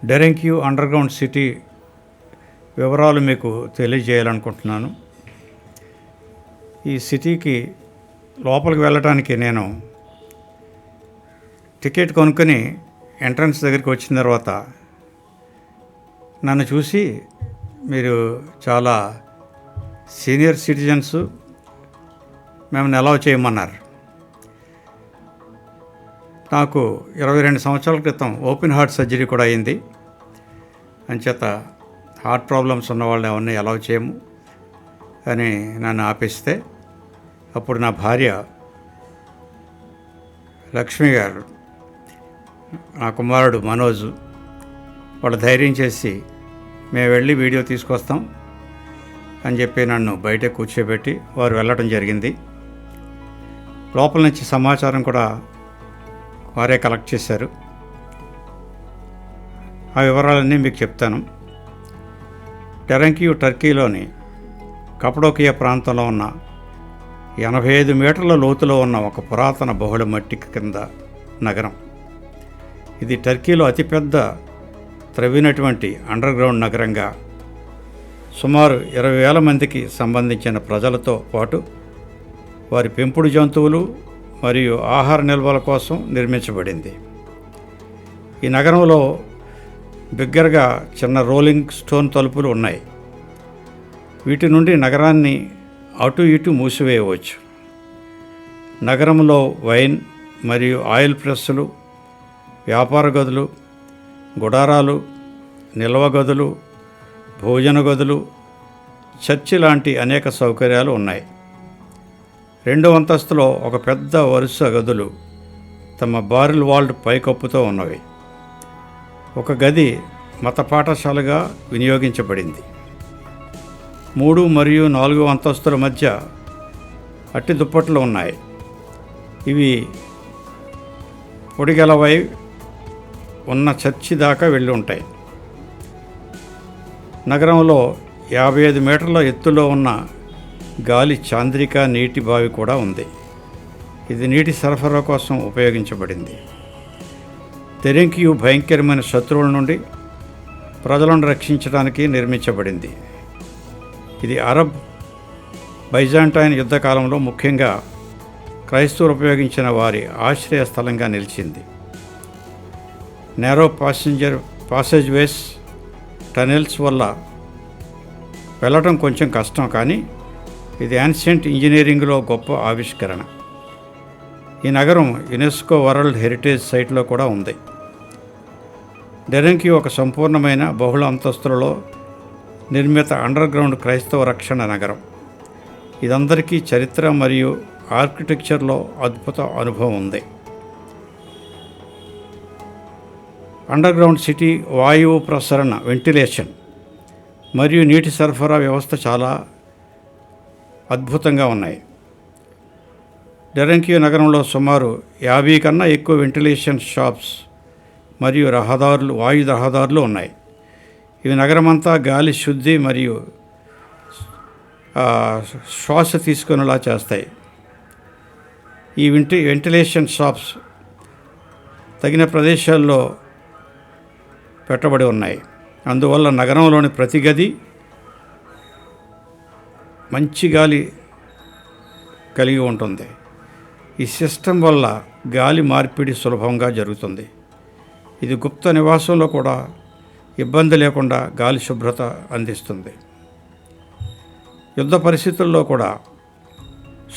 డెరెంక్యూ underground city వివరాలు మీకు తెలియజేయాలనుకుంటున్నాను. ఈ సిటీకి లోపలికి వెళ్ళటానికి నేను టికెట్ కొనుక్కొని ఎంట్రన్స్ దగ్గరికి వచ్చిన తర్వాత నన్ను చూసి మీరు చాలా సీనియర్ సిటిజన్స్, మేము అలౌ చేయమన్నారు. నాకు 22 సంవత్సరాల క్రితం ఓపెన్ హార్ట్ సర్జరీ కూడా అయింది. అంచేత హార్ట్ ప్రాబ్లమ్స్ ఉన్న వాళ్ళని ఎవరిని అలౌ చేయము అని నన్ను ఆపిస్తే, అప్పుడు నా భార్య లక్ష్మి గారు, నా కుమారుడు మనోజ్ వాళ్ళు ధైర్యం చేసి మేము వెళ్ళి వీడియో తీసుకొస్తాం అని చెప్పి నన్ను బయట కూర్చోబెట్టి వారు వెళ్ళటం జరిగింది. లోపల నుంచి సమాచారం కూడా వారే కలెక్ట్ చేశారు. ఆ వివరాలన్నీ మీకు చెప్తాను. డెరెంక్యూ టర్కీలోని కపడోకియా ప్రాంతంలో ఉన్న 85 మీటర్ల లోతులో ఉన్న ఒక పురాతన బహుళ మట్టి కింద నగరం. ఇది టర్కీలో అతిపెద్ద త్రవ్వినటువంటి అండర్గ్రౌండ్ నగరంగా సుమారు 20,000 మందికి సంబంధించిన ప్రజలతో పాటు వారి పెంపుడు జంతువులు మరియు ఆహార నిల్వల కోసం నిర్మించబడింది. ఈ నగరంలో బిగ్గరగా చిన్న రోలింగ్ స్టోన్ తలుపులు ఉన్నాయి. వీటి నుండి నగరాన్ని అటు ఇటు మూసివేయవచ్చు. నగరంలో వైన్ మరియు ఆయిల్ ప్రెస్సులు, వ్యాపార గదులు, గుడారాలు, నిల్వ గదులు, భోజన గదులు, చర్చి లాంటి అనేక సౌకర్యాలు ఉన్నాయి. 2వ అంతస్తులో ఒక పెద్ద వరుస గదులు తమ బారిల్ వాల్డ్ పైకప్పుతో ఉన్నవి. ఒక గది మత పాఠశాలగా వినియోగించబడింది. 3 మరియు 4వ అంతస్తుల మధ్య అట్టి దుప్పట్లు ఉన్నాయి. ఇవి పొడిగలవై ఉన్న చర్చి దాకా వెళ్ళి ఉంటాయి. నగరంలో 55 మీటర్ల ఎత్తులో ఉన్న గాలి చాంద్రిక నీటి బావి కూడా ఉంది. ఇది నీటి సరఫరా కోసం ఉపయోగించబడింది. డెరెంక్యూ భయంకరమైన శత్రువుల నుండి ప్రజలను రక్షించడానికి నిర్మించబడింది. ఇది అరబ్ బైజాంటైన్ యుద్ధకాలంలో ముఖ్యంగా క్రైస్తవులు ఉపయోగించిన వారి ఆశ్రయ స్థలంగా నిలిచింది. నేరో పాసేజ్వేస్, టనెల్స్ వల్ల వెళ్ళటం కొంచెం కష్టం, కానీ ఇది యాన్షియంట్ ఇంజనీరింగ్లో గొప్ప ఆవిష్కరణ. ఈ నగరం యునెస్కో వరల్డ్ హెరిటేజ్ సైట్లో కూడా ఉంది. డెరెంక్యూ ఒక సంపూర్ణమైన బహుళ అంతస్తులలో నిర్మిత అండర్గ్రౌండ్ క్రైస్తవ రక్షణ నగరం. ఇదందరికీ చరిత్ర మరియు ఆర్కిటెక్చర్లో అద్భుత అనుభవం ఉంది. అండర్గ్రౌండ్ సిటీ వాయువు ప్రసరణ, వెంటిలేషన్ మరియు నీటి సరఫరా వ్యవస్థ చాలా అద్భుతంగా ఉన్నాయి. డెరెంక్యూ నగరంలో సుమారు 50 కన్నా ఎక్కువ వెంటిలేషన్ షాప్స్ మరియు వాయు రహదారులు ఉన్నాయి. ఇవి నగరమంతా గాలి శుద్ధి మరియు శ్వాస తీసుకునేలా చేస్తాయి. ఈ వెంటిలేషన్ షాప్స్ తగిన ప్రదేశాల్లో పెట్టబడి ఉన్నాయి. అందువల్ల నగరంలోని ప్రతి గది మంచి గాలి కలిగి ఉంటుంది. ఈ సిస్టమ్ వల్ల గాలి మార్పిడి సులభంగా జరుగుతుంది. ఇది గుప్త నివాసంలో కూడా ఇబ్బంది లేకుండా గాలి శుభ్రత అందిస్తుంది. యుద్ధ పరిస్థితుల్లో కూడా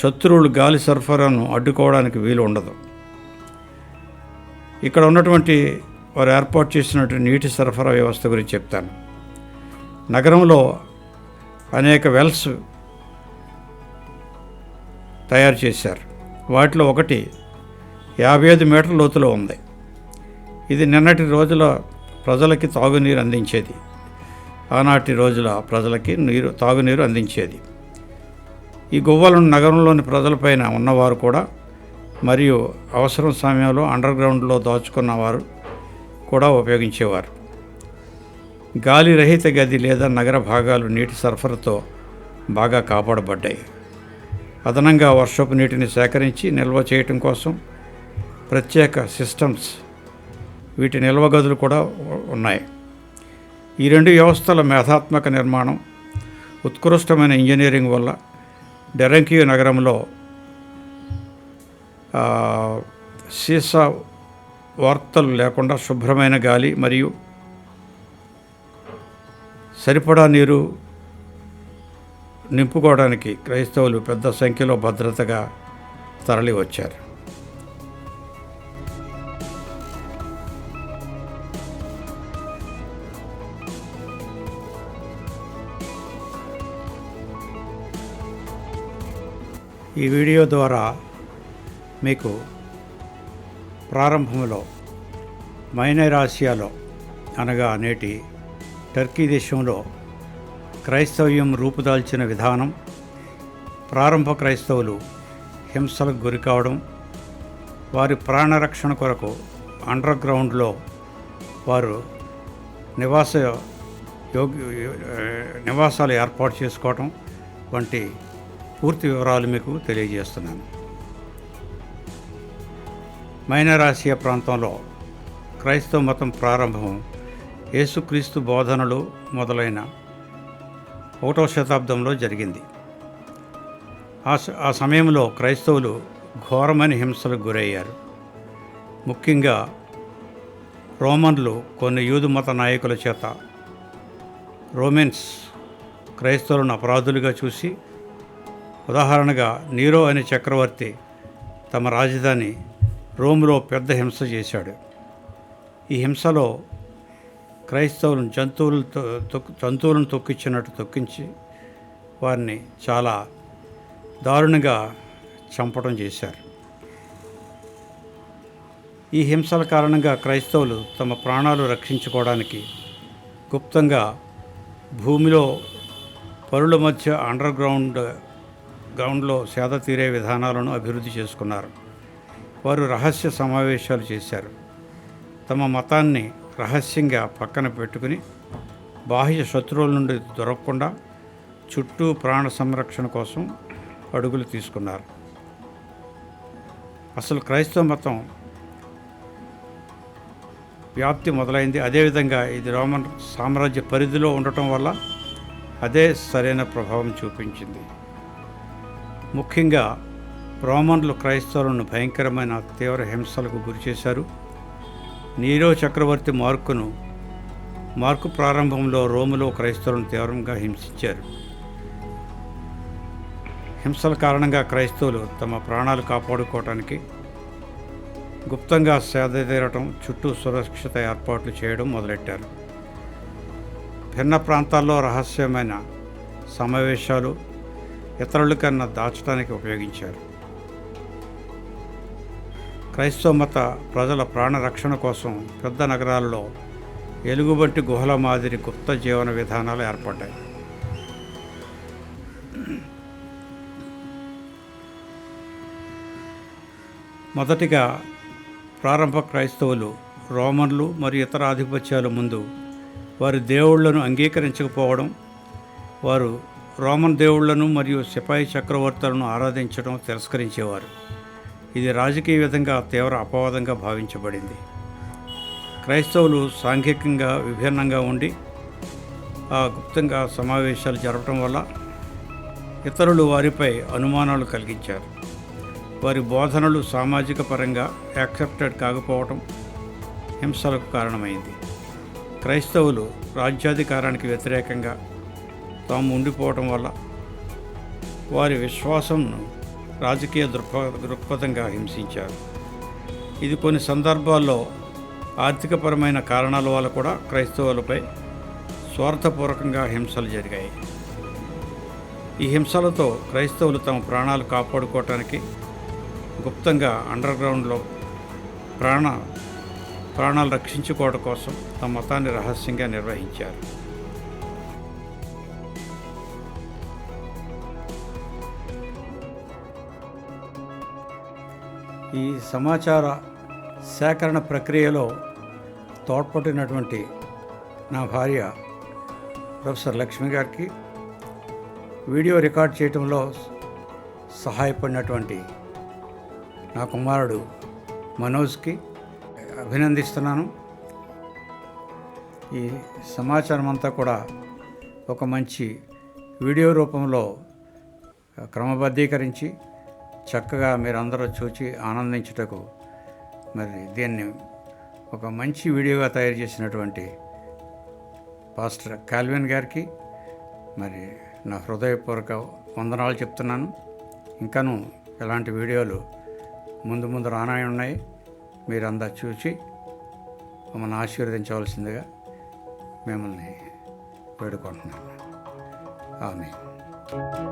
శత్రువులు గాలి సరఫరాను అడ్డుకోవడానికి వీలు ఉండదు. ఇక్కడ ఉన్నటువంటి వారు ఏర్పాటు చేసినటువంటి నీటి సరఫరా వ్యవస్థ గురించి చెప్తాను. నగరంలో అనేక వెల్స్ తయారు చేశారు. వాటిలో ఒకటి 55 మీటర్ల లోతులో ఉంది. ఇది నిన్నటి రోజుల ప్రజలకి తాగునీరు అందించేది. ఆనాటి రోజుల ప్రజలకి తాగునీరు అందించేది. ఈ గువ్వలను నగరంలోని ప్రజలపైన ఉన్నవారు కూడా మరియు అవసరం సమయంలో అండర్గ్రౌండ్లో దాచుకున్నవారు కూడా ఉపయోగించేవారు. గాలి రహిత గది లేదా నగర భాగాలు నీటి సరఫరాతో బాగా కాపాడబడ్డాయి. అదనంగా వర్షపు నీటిని సేకరించి నిల్వ చేయటం కోసం ప్రత్యేక సిస్టమ్స్ వీటి నిల్వ గదులు కూడా ఉన్నాయి. ఈ 2 వ్యవస్థల మేధాత్మక నిర్మాణం, ఉత్కృష్టమైన ఇంజనీరింగ్ వల్ల డెరంకియో నగరంలో సీసా వార్తలు లేకుండా శుభ్రమైన గాలి మరియు సరిపడా నీరు నింపుకోవడానికి క్రైస్తవులు పెద్ద సంఖ్యలో భద్రతగా తరలి వచ్చారు. ఈ వీడియో ద్వారా మీకు ప్రారంభంలో మైనర్ ఆసియాలో అనగా నేటి టర్కీ దేశంలో క్రైస్తవ్యం రూపుదాల్చిన విధానం, ప్రారంభ క్రైస్తవులు హింసలకు గురి కావడం, వారి ప్రాణరక్షణ కొరకు అండర్ గ్రౌండ్లో వారు నివాసాలు ఏర్పాటు చేసుకోవడం వంటి పూర్తి వివరాలు మీకు తెలియజేస్తున్నాను. మైనర్ ఆసియా ప్రాంతంలో క్రైస్తవ మతం ప్రారంభం యేసుక్రీస్తు బోధనలు మొదలైన 1వ శతాబ్దంలో జరిగింది. ఆ సమయంలో క్రైస్తవులు ఘోరమైన హింసలకు గురయ్యారు. ముఖ్యంగా రోమన్లు కొన్ని యూదు మత నాయకుల చేత రోమన్స్ క్రైస్తవులను అపరాధులుగా చూసి, ఉదాహరణగా నీరో అనే చక్రవర్తి తమ రాజధాని రోమ్లో పెద్ద హింస చేశాడు. ఈ హింసలో క్రైస్తవులను జంతువులను తొక్కించినట్టు తొక్కించి వారిని చాలా దారుణంగా చంపడం చేశారు. ఈ హింసల కారణంగా క్రైస్తవులు తమ ప్రాణాలు రక్షించుకోవడానికి గుప్తంగా భూమిలో పరుల మధ్య అండర్ గ్రౌండ్లో సేద తీరే విధానాలను అభివృద్ధి చేసుకున్నారు. వారు రహస్య సమావేశాలు చేశారు. తమ మతాన్ని రహస్యంగా పక్కన పెట్టుకుని బాహ్య శత్రువుల నుండి దొరకకుండా చుట్టూ ప్రాణ సంరక్షణ కోసం అడుగులు తీసుకున్నారు. అసలు క్రైస్తవ మతం వ్యాప్తి మొదలైంది. అదేవిధంగా ఇది రోమన్ సామ్రాజ్య పరిధిలో ఉండటం వల్ల అదే సరైన ప్రభావం చూపించింది. ముఖ్యంగా రోమన్లు క్రైస్తవులను భయంకరమైన తీవ్ర హింసలకు గురిచేశారు. నీరో చక్రవర్తి మార్కు ప్రారంభంలో రోములో క్రైస్తవులను తీవ్రంగా హింసించారు. హింసల కారణంగా క్రైస్తవులు తమ ప్రాణాలు కాపాడుకోవటానికి గుప్తంగా సేద తీరటం, చుట్టూ సురక్షిత ఏర్పాట్లు చేయడం మొదలెట్టారు. భిన్న ప్రాంతాల్లో రహస్యమైన సమావేశాలు ఇతరుల కన్నా దాచడానికి ఉపయోగించారు. క్రైస్తవ మత ప్రజల ప్రాణరక్షణ కోసం పెద్ద నగరాల్లో ఎలుగుబంటి గుహల మాదిరి గుప్త జీవన విధానాలు ఏర్పడ్డాయి. మొదటిగా ప్రారంభ క్రైస్తవులు రోమన్లు మరియు ఇతర ఆధిపత్యాల ముందు వారి దేవుళ్లను అంగీకరించకపోవడం, వారు రోమన్ దేవుళ్లను మరియు సిపాయి చక్రవర్తులను ఆరాధించడం తిరస్కరించేవారు. ఇది రాజకీయ విధంగా తీవ్ర అపవాదంగా భావించబడింది. క్రైస్తవులు సాంఘికంగా విభిన్నంగా ఉండి గుప్తంగా సమావేశాలు జరపడం వల్ల ఇతరులు వారిపై అనుమానాలు కలిగించారు. వారి బోధనలు సామాజిక పరంగా యాక్సెప్టెడ్ కాకపోవడం హింసలకు కారణమైంది. క్రైస్తవులు రాజ్యాధికారానికి వ్యతిరేకంగా తాము ఉండిపోవటం వల్ల వారి విశ్వాసంను రాజకీయ దృక్పథంగా హింసించారు. ఇది కొన్ని సందర్భాల్లో ఆర్థికపరమైన కారణాల వల్ల కూడా క్రైస్తవులపై స్వార్థపూర్వకంగా హింసలు జరిగాయి. ఈ హింసలతో క్రైస్తవులు తమ ప్రాణాలు కాపాడుకోవటానికి గుప్తంగా అండర్ గ్రౌండ్లో ప్రాణాలు రక్షించుకోవడం కోసం తమ మతాన్ని రహస్యంగా నిర్వహించారు. ఈ సమాచార సేకరణ ప్రక్రియలో తోడ్పడినటువంటి నా భార్య ప్రొఫెసర్ లక్ష్మి గారికి, వీడియో రికార్డ్ చేయడంలో సహాయపడినటువంటి నా కుమారుడు మనోజ్కి అభినందిస్తున్నాను. ఈ సమాచారం అంతా కూడా ఒక మంచి వీడియో రూపంలో క్రమబద్ధీకరించి చక్కగా మీరందరూ చూచి ఆనందించుటకు మరి దీన్ని ఒక మంచి వీడియోగా తయారు చేసినటువంటి పాస్టర్ కాల్విన్ గారికి మరి నా హృదయపూర్వక వందనాలు చెప్తున్నాను. ఇంకాను ఇలాంటి వీడియోలు ముందు ముందు రానే ఉన్నాయి. మీరందరూ చూసి మమ్మల్ని ఆశీర్వదించవలసిందిగా మిమ్మల్ని వేడుకుంటున్నాను. ఆమేన్.